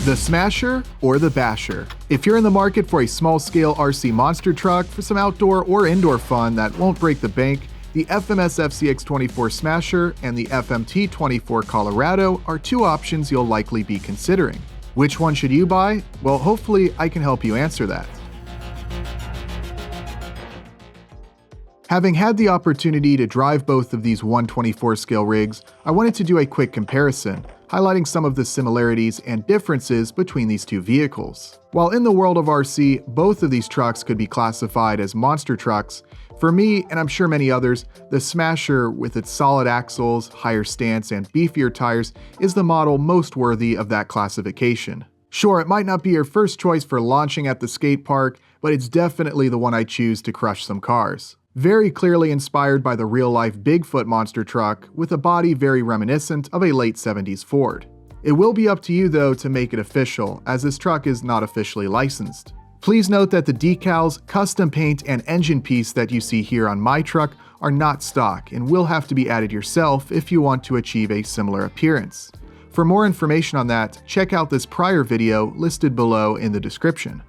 The Smasher or the Basher? If you're in the market for a small-scale RC monster truck for some outdoor or indoor fun that won't break the bank, the FMS FCX24 Smasher and the FMT24 Colorado are two options you'll likely be considering. Which one should you buy? Well, hopefully I can help you answer that. Having had the opportunity to drive both of these 124 scale rigs, I wanted to do a quick comparison, highlighting some of the similarities and differences between these two vehicles. While in the world of RC, both of these trucks could be classified as monster trucks, for me, and I'm sure many others, the Smasher with its solid axles, higher stance, and beefier tires is the model most worthy of that classification. Sure, it might not be your first choice for launching at the skate park, but it's definitely the one I choose to crush some cars. Very clearly inspired by the real-life Bigfoot monster truck, with a body very reminiscent of a late 70s Ford. It will be up to you though to make it official, as this truck is not officially licensed. Please note that the decals, custom paint, and engine piece that you see here on my truck are not stock and will have to be added yourself if you want to achieve a similar appearance. For more information on that, check out this prior video listed below in the description.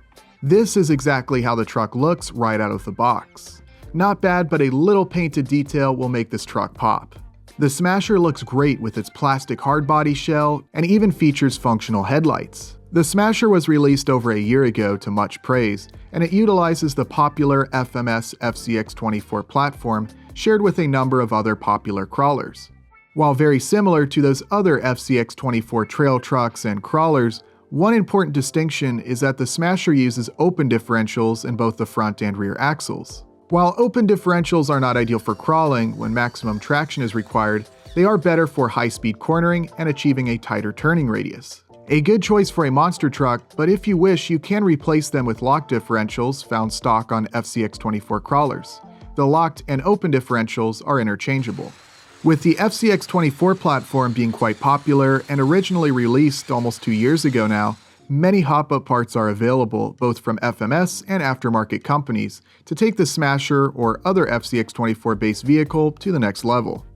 This is exactly how the truck looks right out of the box. Not bad, but a little painted detail will make this truck pop. The Smasher looks great with its plastic hardbody shell and even features functional headlights. The Smasher was released over a year ago to much praise, and it utilizes the popular FMS FCX24 platform shared with a number of other popular crawlers. While very similar to those other FCX24 trail trucks and crawlers, one important distinction is that the Smasher uses open differentials in both the front and rear axles. While open differentials are not ideal for crawling when maximum traction is required, they are better for high-speed cornering and achieving a tighter turning radius. A good choice for a monster truck, but if you wish, you can replace them with lock differentials found stock on FCX24 crawlers. The locked and open differentials are interchangeable. With the FCX24 platform being quite popular and originally released almost 2 years ago now, many hop-up parts are available, both from FMS and aftermarket companies, to take the Smasher or other FCX24-based vehicle to the next level.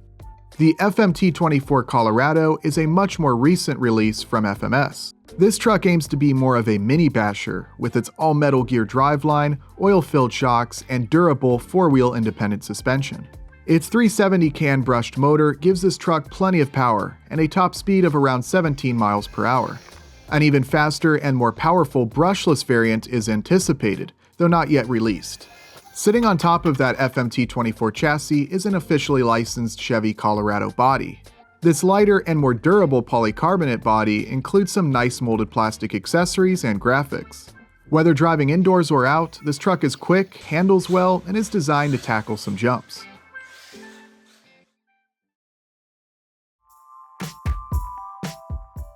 The FMT24 Colorado is a much more recent release from FMS. This truck aims to be more of a mini basher, with its all-metal gear driveline, oil-filled shocks, and durable four-wheel independent suspension. Its 370 can brushed motor gives this truck plenty of power and a top speed of around 17 miles per hour. An even faster and more powerful brushless variant is anticipated, though not yet released. Sitting on top of that FMT24 chassis is an officially licensed Chevy Colorado body. This lighter and more durable polycarbonate body includes some nice molded plastic accessories and graphics. Whether driving indoors or out, this truck is quick, handles well, and is designed to tackle some jumps.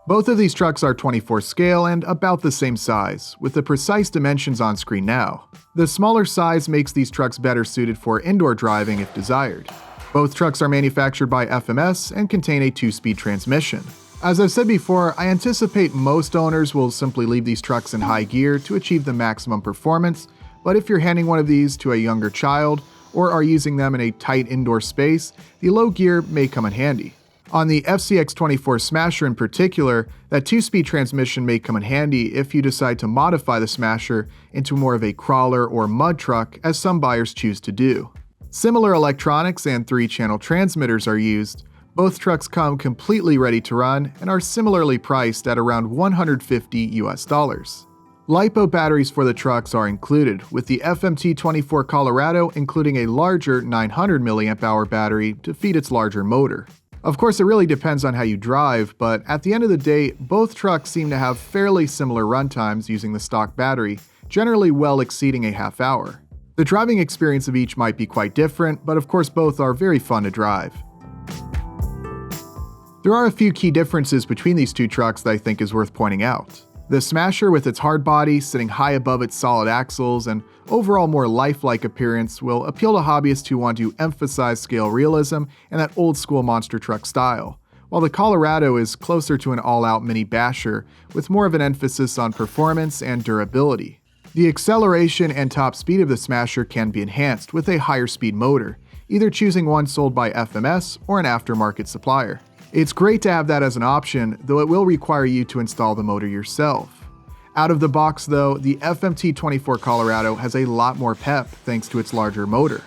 Both of these trucks are 24 scale and about the same size, with the precise dimensions on screen now. The smaller size makes these trucks better suited for indoor driving if desired. Both trucks are manufactured by FMS and contain a 2-speed transmission. As I've said before, I anticipate most owners will simply leave these trucks in high gear to achieve the maximum performance, but if you're handing one of these to a younger child or are using them in a tight indoor space, the low gear may come in handy. On the FCX24 Smasher in particular, that 2-speed transmission may come in handy if you decide to modify the Smasher into more of a crawler or mud truck, as some buyers choose to do. Similar electronics and 3-channel transmitters are used. Both trucks come completely ready to run and are similarly priced at around $150 US. LiPo batteries for the trucks are included, with the FMT24 Colorado including a larger 900 mAh battery to feed its larger motor. Of course, it really depends on how you drive, but at the end of the day, both trucks seem to have fairly similar runtimes using the stock battery, generally well exceeding a half hour. The driving experience of each might be quite different, but of course both are very fun to drive. There are a few key differences between these two trucks that I think is worth pointing out. The Smasher, with its hard body sitting high above its solid axles and overall more lifelike appearance, will appeal to hobbyists who want to emphasize scale realism and that old-school monster truck style, while the Colorado is closer to an all-out mini basher with more of an emphasis on performance and durability. The acceleration and top speed of the Smasher can be enhanced with a higher speed motor, either choosing one sold by FMS or an aftermarket supplier. It's great to have that as an option, though it will require you to install the motor yourself. Out of the box though, the FMT24 Colorado has a lot more pep thanks to its larger motor.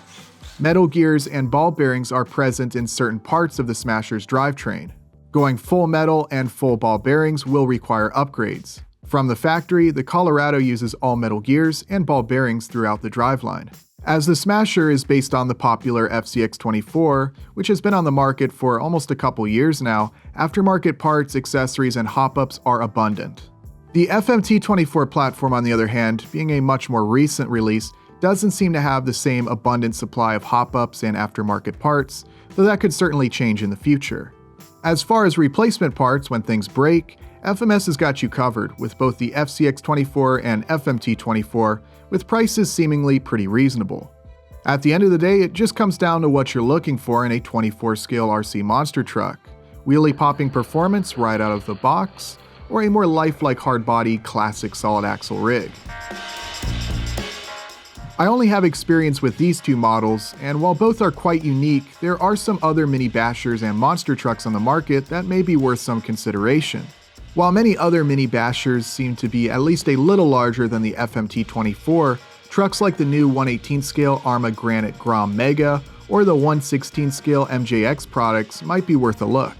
Metal gears and ball bearings are present in certain parts of the Smasher's drivetrain. Going full metal and full ball bearings will require upgrades. From the factory, the Colorado uses all metal gears and ball bearings throughout the driveline. As the Smasher is based on the popular FCX24, which has been on the market for almost a couple years now, aftermarket parts, accessories, and hop-ups are abundant. The FMT24 platform, on the other hand, being a much more recent release, doesn't seem to have the same abundant supply of hop-ups and aftermarket parts, though that could certainly change in the future. As far as replacement parts when things break, FMS has got you covered with both the FCX24 and FMT24, with prices seemingly pretty reasonable. At the end of the day, it just comes down to what you're looking for in a 24-scale RC monster truck: wheelie-popping performance right out of the box, or a more lifelike hard-body classic solid-axle rig. I only have experience with these two models, and while both are quite unique, there are some other mini bashers and monster trucks on the market that may be worth some consideration. While many other mini bashers seem to be at least a little larger than the FMT24, trucks like the new 1/18 scale Arrma Granite Grom Mega or the 1/16 scale MJX products might be worth a look.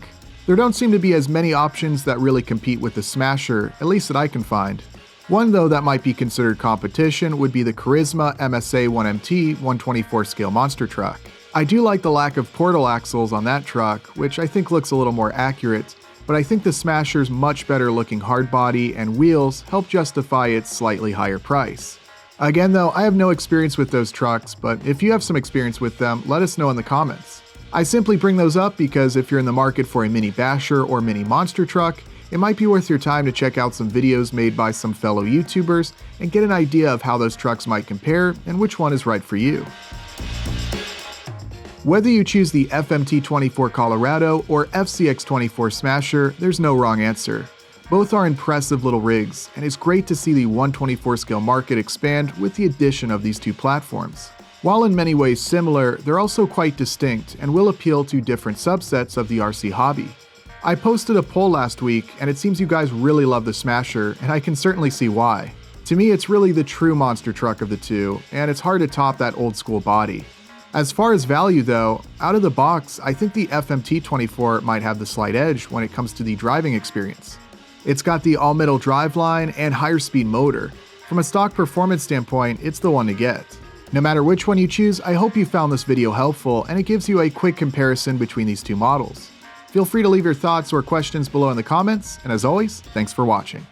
There don't seem to be as many options that really compete with the Smasher, at least that I can find. One though that might be considered competition would be the Charisma MSA 1MT 124 scale monster truck. I do like the lack of portal axles on that truck, which I think looks a little more accurate, but I think the Smasher's much better looking hard body and wheels help justify its slightly higher price. Again though, I have no experience with those trucks, but if you have some experience with them, let us know in the comments. I simply bring those up because if you're in the market for a mini basher or mini monster truck, it might be worth your time to check out some videos made by some fellow YouTubers and get an idea of how those trucks might compare and which one is right for you. Whether you choose the FMT24 Colorado or FCX24 Smasher, there's no wrong answer. Both are impressive little rigs, and it's great to see the 124 scale market expand with the addition of these two platforms. While in many ways similar, they're also quite distinct and will appeal to different subsets of the RC hobby. I posted a poll last week, and it seems you guys really love the Smasher, and I can certainly see why. To me, it's really the true monster truck of the two, and it's hard to top that old school body. As far as value though, out of the box, I think the FMT24 might have the slight edge when it comes to the driving experience. It's got the all-metal driveline and higher speed motor. From a stock performance standpoint, it's the one to get. No matter which one you choose, I hope you found this video helpful and it gives you a quick comparison between these two models. Feel free to leave your thoughts or questions below in the comments, and as always, thanks for watching.